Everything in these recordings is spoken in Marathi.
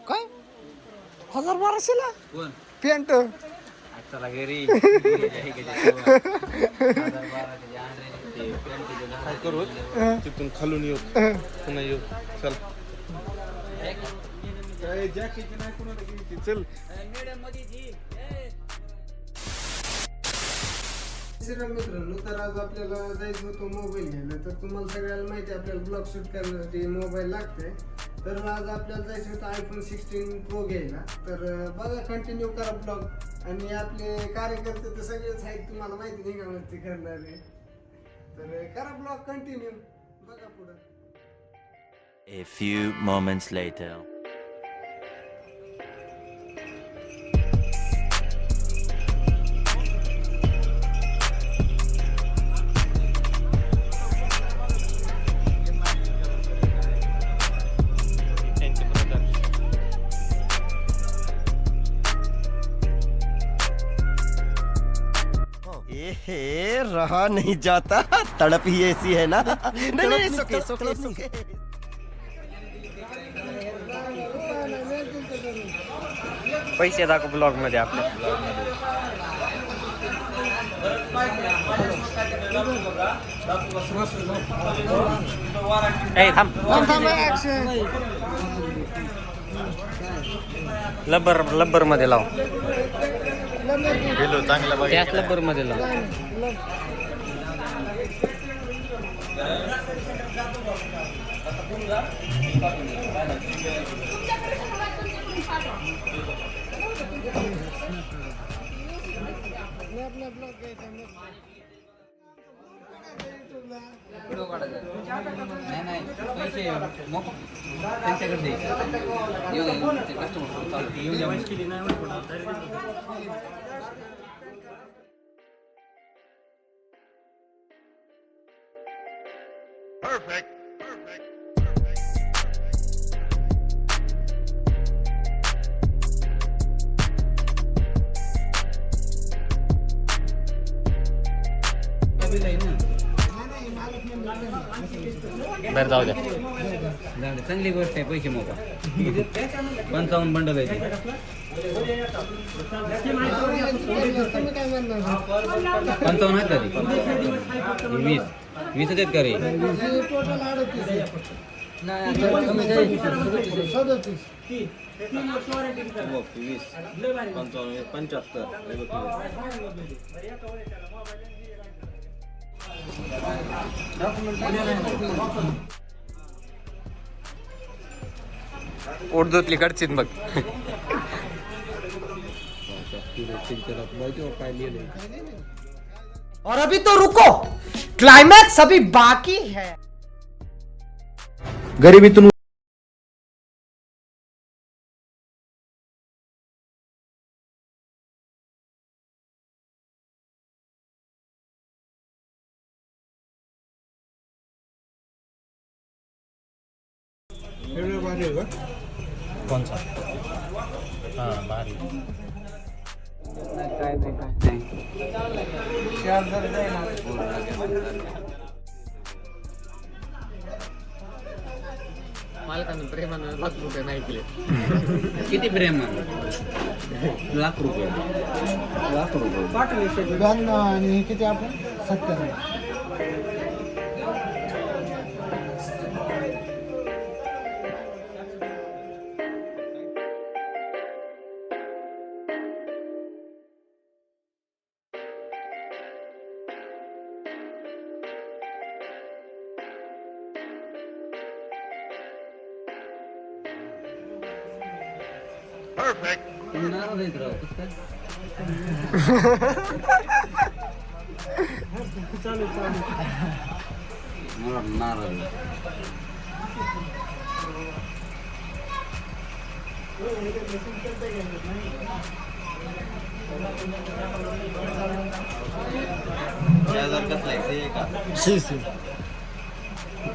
काय 1200ला कोण पॅन्ट चला घरी काय करू तिथून खालून येऊ पुन्हा येऊ चल काय जॅकेट नाही कोणाला घ्यायची चल मित्रांनो तर आज आपल्याला जायचं होतं मोबाईल घ्यायला तर तुम्हाला सगळ्याला माहिती आहे आपल्याला ब्लॉग शूट करण्यासाठी मोबाईल लागतोय तर आज आपल्याला जायचं होतं iPhone 16 Pro घ्यायला तर बघा कंटिन्यू करा ब्लॉग आणि आपले कार्यकर्ते तर सगळेच आहेत तुम्हाला माहिती नाही का मस्ती करणारे तर करा ब्लॉग कंटिन्यू बघा पुढं. A few moments later. रहा नहीं जाता तड़प ही ऐसी है ना नहीं सोके पैसे दाखव ब्लॉग मध्ये आपल्या लब्बर मध्ये लाव गेलो चांगला त्याच लब्बर मध्ये लाव नाही पैसे त्यांच्याकडे बरं जाऊ द्या चांगली गोष्ट आहे पैसे मोका 55 बंडल आहे 55 आहेत का 20 आहेत का रे उर्दूतली कडचीत बघ और अभी तो रुको क्लाइमैक्स अभी बाकी है. गरिबीतून कोणचा हां भारी काय मालकानं प्रेमानं ₹1,00,000 नाही केले किती प्रेमानं ₹1,00,000 आणि किती आपण 70. तुम्ही नाराज आहेत राव कसं काय मला नाराज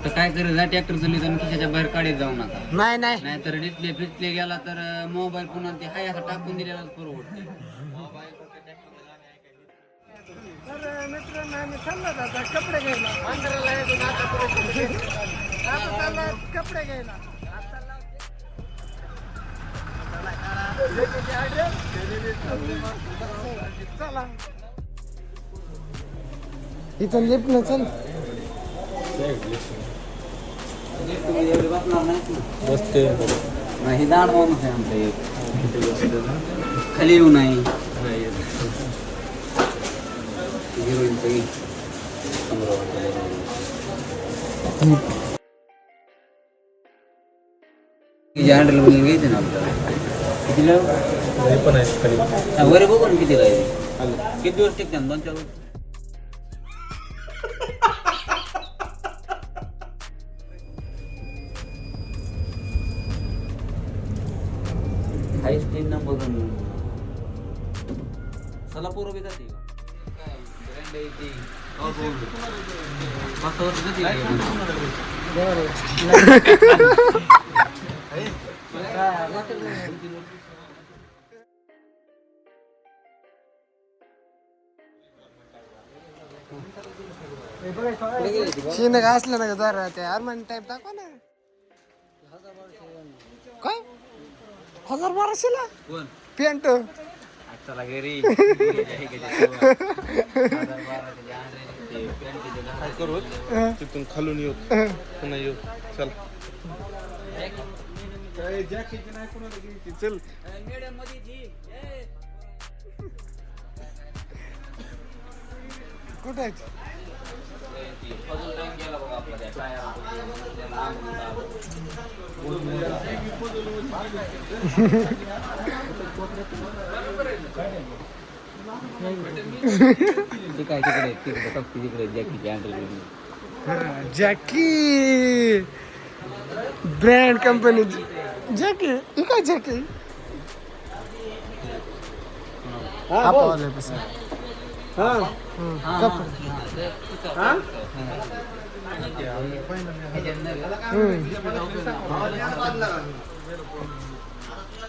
तर काय करायचं ट्रॅक्टर चालू आणि खिशाच्या बाहेर काढत जाऊ नका नाही तर डिस्प्ले फिस्प्ले गेला तर मोबाईल पुन्हा ते हाय असं टाकून दिलेला परवडते. तर मित्रांनो आम्ही चाललो आता कपडे घ्यायला आता चाललो कपडे घ्यायला. चला इथं लिफ्ट न चल नाही दाड माणूस आहे आमच्या एक खाली येऊ नाही हिरोईन सगळी हँडल बघून घ्यायचं ना आपल्याला कितीला पण आहे खाली वरे बघून कितीला आहे किती दिवस टिकते 2-4 दिवस हाईस 3 नंबर सोलापूर बी जाते ब्रँड आहे ती पाच वर्ष जाते शिन का असलं ना जरा ते आरमान टाईप दाखवा ना काय 1200ला कोण पेंट चला घरी काय करू तिथून खालून येऊ पुन्हा येऊ चल काय जॅकेट नाही कोणाला घ्यायची चल कुठे आहे काय तिकडे जॅकीची हँडल जॅकी ब्रँड कंपनी जॅकी ही काय जॅकी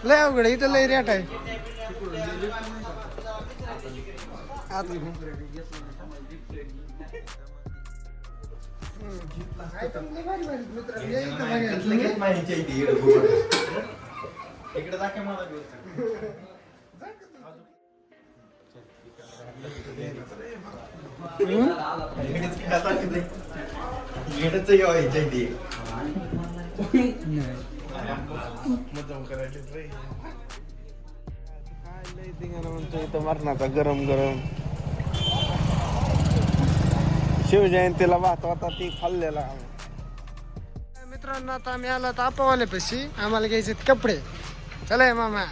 लय अवघड इथं लय रेट आहे इथं मरणाचा गरम गरम शिवजयंतीला भात होता ती खाल्लेला मित्रांनो आता आम्ही आलो तापावाल्यापाशी आम्हाला घ्यायचे कपडे चला मामा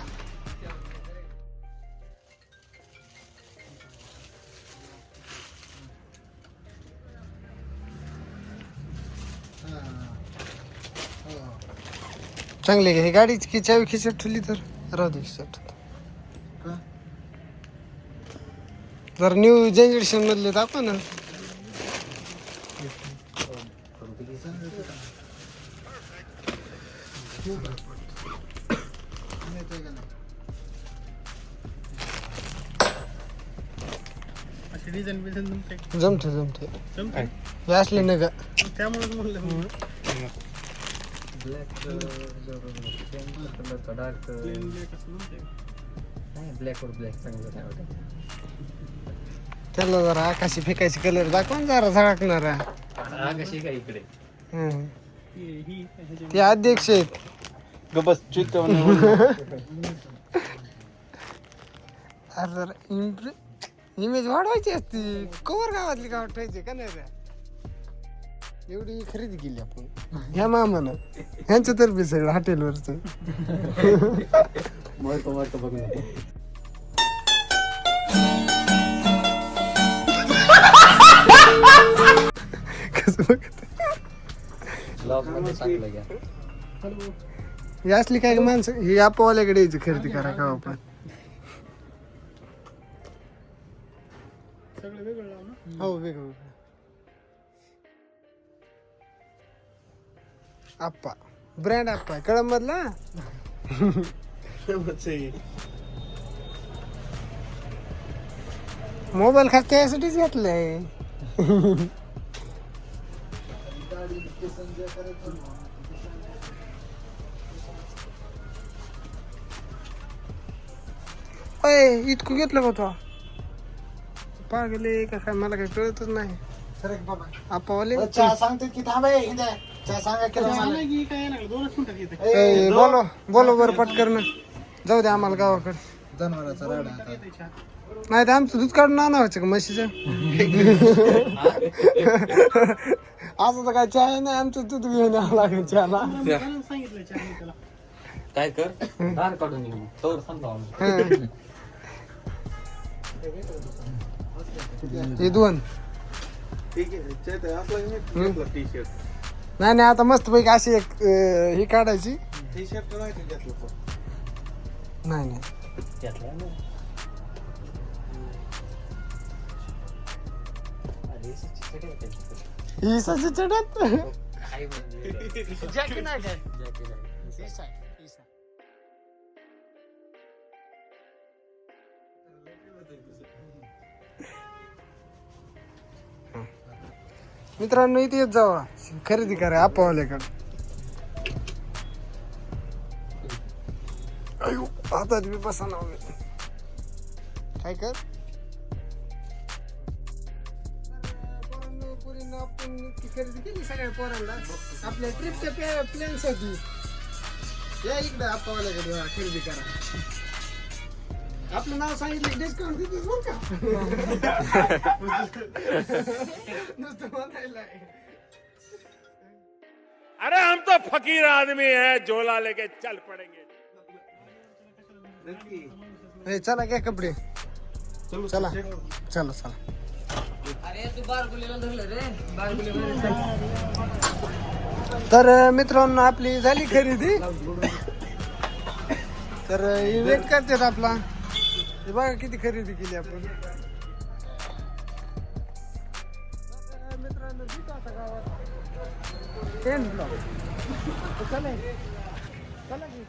चांगले घे गाडीची की चावी खिशात ठेवली तर राहू दे खिशात जर न्यू जनरेशन मधले दाखवा ना जमते जमते हे असले ना का त्यामुळे ब्लॅक वर ब्लॅक चांगलं त्याला जरा आकाशी फेकायची कलर दाखवा ना जरा झळकणारा कशी काय इकडे ते अध्यक्ष आहेत बस चित्त अरे जरा इमेज वाढवायची असती कवर गावातली गावात ठेवायची का नाही रे एवढी खरेदी केली आपण ह्या मामानं ह्यांच्यातर्फे सगळं हॉटेलवरच कसं बघत ही असली काय माणसं ही आपोवाल्याकडे यायची खरेदी करा का आपण हो वेगळं आप्पा ब्रँड आप्पा कळम मधला मोबाईल खास त्यासाठीच घेतलाय अय इतकं घेतलं का तो पागले का काय मला काही कळतच नाही आपावाले सांगते की थांबे चहा सांगा बोलो बरं पटकन जाऊ दे आम्हाला गावाकडे जनावराचा राडा नाही तर आमचं दूध काढून आणावं का म्हशीचं असं तर काय चहा नाही आमचं दूध घेऊन यावं लागेल चहाला काय कर दार काढून घे मग. तोवर सांगतो हे दोन ठीक आहे आपला टी शर्ट नाही आता मस्त पैकी अशी एक ही काढायची टी शर्ट नाही घेतलं नाही ही सची चढत जॅकी नाही काय मित्रांनो इथे येत जावा खरेदी करा आपावाल्याकडे अयो हातात बी बसा ना काय कर पोरांनो आपण ती खरेदी केली सगळ्या पोरांना आपल्या ट्रिपच्या प्लॅन साठी या इकडे आपावाल्याकडे खरेदी करा आपलं नाव सांगितलं डिस्काउंट देतोस बरं का नुसतं म्हणायला अरे हम तो फकीर आदमी है झोला लेके चल पड़ेंगे ए, चला घ्या कपडे चला चला चला अरे तू बारगुलीला धरलं रे बारगुली तर मित्रांनो आपली झाली खरेदी तर ही वेट करतात आपला हे बघा किती खरेदी केली आपण मित्रांनो भेटू आता गावात 10 ब्लॉक चला की